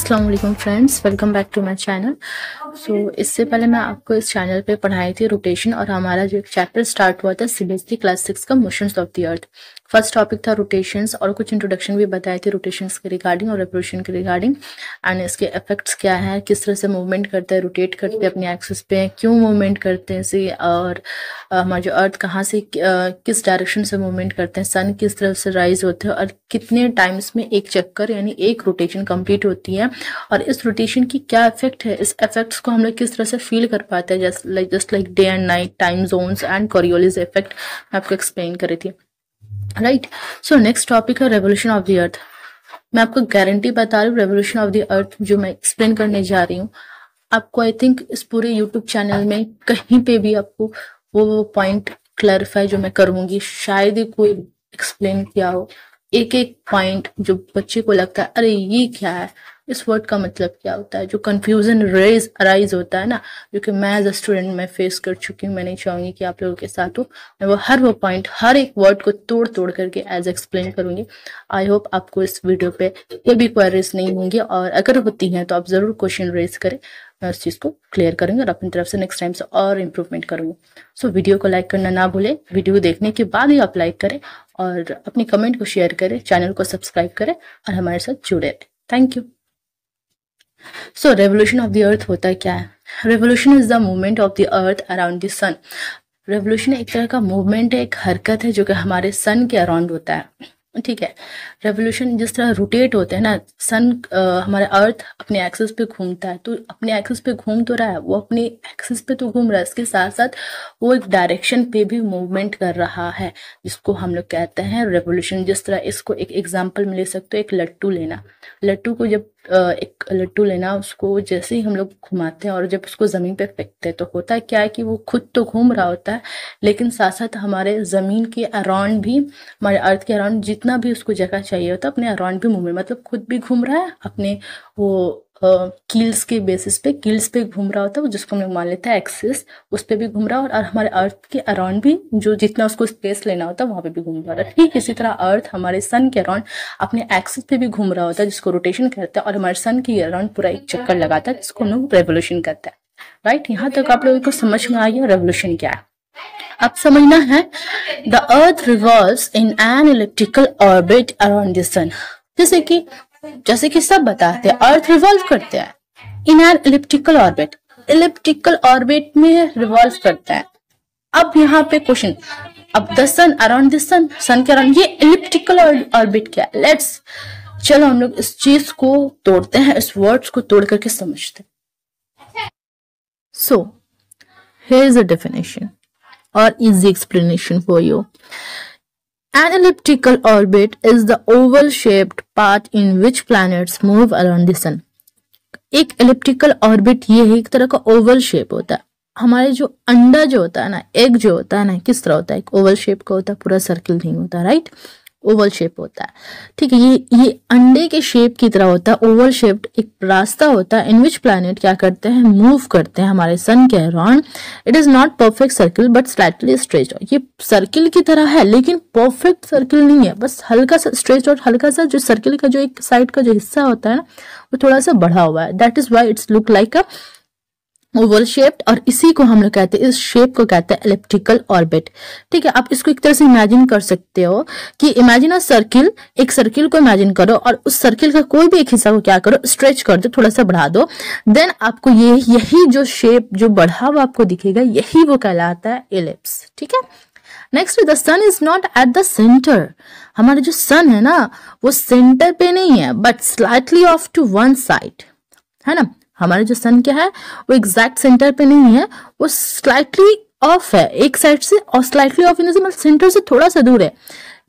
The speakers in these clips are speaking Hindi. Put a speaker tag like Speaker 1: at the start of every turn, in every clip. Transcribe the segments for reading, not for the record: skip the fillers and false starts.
Speaker 1: अस्सलाम वालेकुम friends, welcome back to my channel. इससे पहले मैं आपको इस चैनल पे पढ़ाई थी रोटेशन, और हमारा जो एक चैप्टर स्टार्ट हुआ था सीबीएसई क्लास 6 का motions of the earth. First topic था रोटेशंस, और कुछ इंट्रोडक्शन भी बताए थे रोटेशंस के रिगार्डिंग और रेवोल्यूशन के रिगार्डिंग, एंड इसके इफेक्ट्स क्या है, किस तरह से मूवमेंट करते हैं, रोटेट करते हैं अपने एक्सिस पे, क्यों मूवमेंट करते हैं इसे, और हमारा जो अर्थ कहाँ से किस डायरेक्शन से मूवमेंट करते हैं, सन किस तरह से राइज होते हैं, और कितने टाइम्स में एक चक्कर यानी एक रोटेशन कंप्लीट होती है, और इस रोटेशन की क्या इफेक्ट है, इस इफेक्ट्स को हम लोग किस तरह से फील कर पाते हैं, just like day and night, time zones and Coriolis effect मैं आपको एक्सप्लेन कर रही थी, राइट। सो नेक्स्ट टॉपिक है रेवोल्यूशन ऑफ द अर्थ। मैं आपको गारंटी बता रही हूँ, रेवोल्यूशन ऑफ द अर्थ जो मैं एक्सप्लेन करने जा रही हूँ, आपको आई थिंक इस पूरे यूट्यूब चैनल में कहीं पे भी आपको वो पॉइंट क्लैरिफाई जो मैं करूंगी शायद ही कोई एक्सप्लेन किया हो। एक एक पॉइंट जो बच्चे को लगता है अरे ये क्या है, इस वर्ड का मतलब क्या होता है, जो कंफ्यूजन अराइज होता है ना, जो कि मैं एज अ स्टूडेंट मैं फेस कर चुकी हूँ। मैं नहीं चाहूंगी कि आप लोगों के साथ हो। मैं वो पॉइंट हर एक वर्ड को तोड़ तोड़ करके एज एक्सप्लेन करूंगी। आई होप आपको इस वीडियो पे कोई भी क्वेरीज नहीं होंगी, और अगर होती हैं तो आप जरूर क्वेश्चन रेज करें, मैं उस चीज को क्लियर करूंगी और अपनी तरफ से नेक्स्ट टाइम से और इम्प्रूवमेंट करूंगी। सो वीडियो को लाइक करना ना भूलें, वीडियो देखने के बाद ही आप लाइक करें, और अपनी कमेंट को शेयर करें, चैनल को सब्सक्राइब करें और हमारे साथ जुड़े रहें। Thank you. So revolution of the earth होता है क्या है? Revolution is the movement of the earth around the sun. Revolution एक तरह का मूवमेंट है, एक हरकत है जो कि हमारे सन के अराउंड होता है, ठीक है। रेवोल्यूशन जिस तरह रोटेट होते हैं ना, सन हमारे अर्थ अपने एक्सिस पे घूमता है, तो अपने एक्सिस पे घूम तो रहा है, वो अपने एक्सिस पे तो घूम रहा है, इसके साथ साथ वो एक डायरेक्शन पे भी मूवमेंट कर रहा है, जिसको हम लोग कहते हैं रेवोल्यूशन। जिस तरह इसको एक एग्जांपल में ले सकते हो, एक लट्टू लेना। लट्टू को जब एक लट्टू लेना, उसको जैसे ही हम लोग घुमाते हैं और जब उसको जमीन पे फेंकते हैं, तो होता है क्या है कि वो खुद तो घूम रहा होता है, लेकिन साथ साथ हमारे जमीन के अराउंड भी, हमारे अर्थ के अराउंड जितना भी उसको जगह चाहिए होता है, अपने अराउंड भी मूवमेंट, मतलब खुद भी घूम रहा है, अपने वो कील्स के बेसिस पे, कील्स पे घूम रहा होता है, जिसको हम लोग मान लेते हैं एक्सिस, उस पे भी घूम रहा है, और हमारे अर्थ के अराउंड भी जो जितना उसको स्पेस लेना होता है वहां पे भी घूम रहा है। ठीक इसी तरह अर्थ हमारे सन के अराउंड अपने एक्सिस पे भी घूम रहा होता है, जिसको रोटेशन कहते हैं, और हमारे सन के अराउंड पूरा एक चक्कर लगाता है, जिसको हम लोग रेवोल्यूशन कहते हैं, राइट। यहाँ तक आप लोगों को समझ में आ गया रेवोल्यूशन क्या है। अब समझना है, the earth revolves in an elliptical orbit around the sun. जैसे कि सब बताते हैं, अर्थ रिवॉल्व करते हैं in an elliptical orbit, elliptical orbit में रिवॉल्व करता है। अब यहाँ पे क्वेश्चन, अब the sun around the sun, sun के अराउंड, ये इलिप्टिकल ऑर्बिट क्या है? चलो हम लोग इस चीज को तोड़ते हैं, इस वर्ड्स को तोड़ करके समझते हैं। So here is a definition or easy explanation for you. An elliptical orbit is the oval-shaped path in which planets move around the sun. एक elliptical orbit ये है, एक तरह का oval shape होता है। हमारे जो अंडा जो होता है ना, एग जो होता है ना, किस तरह होता है? एक ओवल शेप का होता है, पूरा सर्किल नहीं होता, राइट। ओवल शेप होता है, ठीक है। ये अंडे के शेप की तरह होता है, ओवल शेप्ड एक रास्ता होता है, इन विच प्लैनेट क्या करते हैं, मूव करते हैं हमारे सन के around. It is not perfect circle but slightly stretched. ये सर्किल की तरह है लेकिन परफेक्ट सर्किल नहीं है, बस हल्का सा स्ट्रेच्ड, और हल्का सा जो सर्किल का जो एक साइड का जो हिस्सा होता है ना, वो थोड़ा सा बढ़ा हुआ है। That is why it's look like a Oval shaped, और इसी को हम लोग कहते हैं, इस शेप को कहते हैं एलिप्टिकल ऑर्बिट, ठीक है। आप इसको एक तरह से इमेजिन कर सकते हो कि इमेजिन अ सर्किल, एक सर्किल को इमेजिन करो, और उस सर्किल का कोई भी एक हिस्सा को क्या करो, स्ट्रेच कर दो, थोड़ा सा बढ़ा दो, देन आपको यही जो शेप जो बढ़ा हुआ आपको दिखेगा, यही वो कहलाता है एलिप्स, ठीक है। Next, the sun is not at the centre. हमारा जो सन है ना, वो सेंटर पे नहीं है, but slightly off to one side, है ना। हमारा जो सन क्या है, वो एग्जैक्ट सेंटर पे नहीं है, वो स्लाइटली ऑफ है एक साइड से, और स्लाइटली ऑफ इन मतलब सेंटर से थोड़ा सा दूर है।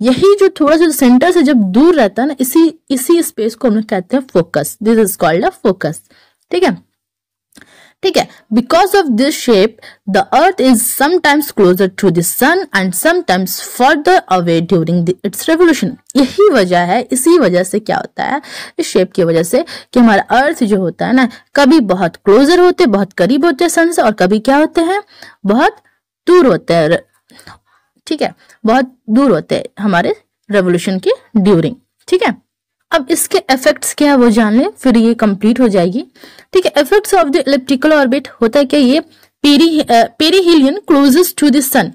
Speaker 1: यही जो थोड़ा सा सेंटर से जब दूर रहता है ना, इसी स्पेस को हम लोग कहते हैं focus. This is called a focus, ठीक है। Because of this shape the earth is sometimes closer to the sun and sometimes further away during its revolution. यही वजह है, इसी वजह से क्या होता है, इस शेप की वजह से, कि हमारा अर्थ जो होता है ना, कभी बहुत क्लोजर होते, बहुत करीब होते हैं सन से, और कभी क्या होते हैं, बहुत दूर होते हैं, ठीक है, बहुत दूर होते हैं हमारे रेवोल्यूशन के ड्यूरिंग, ठीक है। अब इसके इफेक्ट्स क्या है वो जान लें, फिर ये कंप्लीट हो जाएगी। ठीक है, effects of the elliptical orbit होता है क्या, ये perihelion closest to the sun.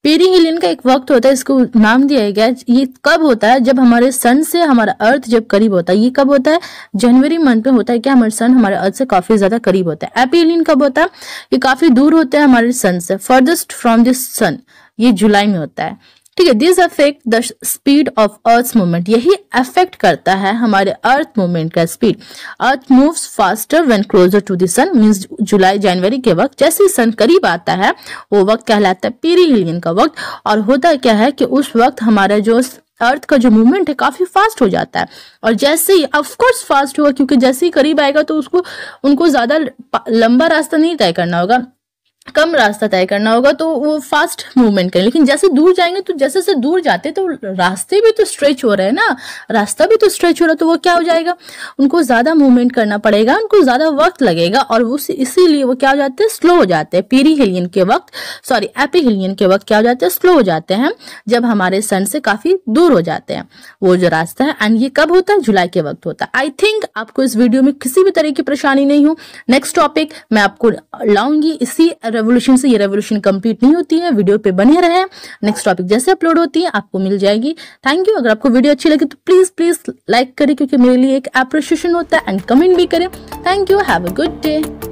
Speaker 1: Perihelion का एक वक्त होता है, इसको नाम दिया गया है। ये कब होता है, जब हमारे सन से हमारा अर्थ जब करीब होता है। ये कब होता है, जनवरी मंथ में होता है क्या, हमारे सन हमारे अर्थ से काफी ज्यादा करीब होता है। एपीहिलियन कब होता है, ये काफी दूर होता है हमारे सन से, फर्देस्ट फ्रॉम दिस सन, ये जुलाई में होता है। ठीक है, this affect the speed of earth movement, यही अफेक्ट करता है हमारे अर्थ मूवमेंट का स्पीड। Earth moves faster when closer to the sun, means जुलाई जनवरी के वक्त जैसे ही सन करीब आता है वो वक्त कहलाता है पेरीहिलियन का वक्त। और होता क्या है कि उस वक्त हमारा जो अर्थ का जो मूवमेंट है काफी फास्ट हो जाता है। और जैसे ही ऑफकोर्स फास्ट होगा, क्योंकि जैसे ही करीब आएगा तो उनको ज्यादा लंबा रास्ता नहीं तय करना होगा, कम रास्ता तय करना होगा, तो वो फास्ट मूवमेंट करें। लेकिन जैसे दूर जाएंगे तो जैसे जैसे दूर जाते तो रास्ते भी तो स्ट्रेच हो रहे हैं ना, रास्ता भी तो स्ट्रेच हो रहा है, तो वो क्या हो जाएगा, उनको ज्यादा मूवमेंट करना पड़ेगा, उनको ज्यादा वक्त लगेगा, और वो इसीलिए वो क्या हो जाते हैं, स्लो हो जाते हैं। पेरीहिलियन के वक्त, सॉरी एपीहिलियन के वक्त क्या हो जाते हैं, स्लो हो जाते हैं, जब हमारे सन से काफी दूर हो जाते हैं वो जो रास्ता है। एंड ये कब होता है, जुलाई के वक्त होता है। आई थिंक आपको इस वीडियो में किसी भी तरह की परेशानी नहीं हो। नेक्स्ट टॉपिक मैं आपको लाऊंगी इसी रेवोल्यूशन से। ये रेवोल्यूशन कंप्लीट नहीं होती है, वीडियो पे बने रहे। नेक्स्ट टॉपिक जैसे अपलोड होती है आपको मिल जाएगी। Thank you. अगर आपको वीडियो अच्छी लगे तो प्लीज लाइक करें, क्योंकि मेरे लिए एक अप्रिशिएशन होता है, एंड कमेंट भी करें। Thank you, have a good day.